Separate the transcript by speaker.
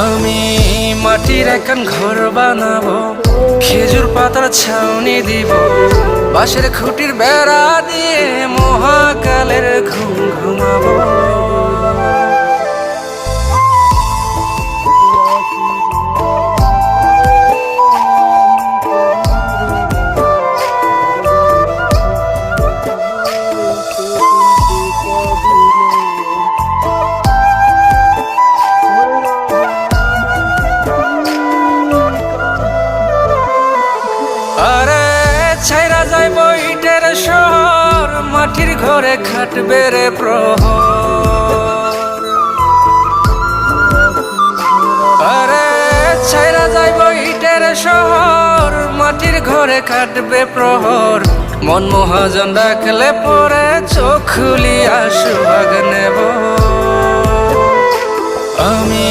Speaker 1: আমি মাটির একখান ঘর বানাবো, খেজুর পাতার ছাউনি দিব, বাঁশের খুঁটির বেড়া দিয়ে মহাকালের ঘুম ঘুমাবো। আরে ছাইরা যাইব ইটের শহর, মাটির ঘরে খাটবে রে প্রহর। আরে ছাইরা যাইব ইটের শহর, মাটির ঘরে খাটবে প্রহর। মন মহাজন ডাকলে পরে চোখ খুলিয়া সুভাগ নেব। আমি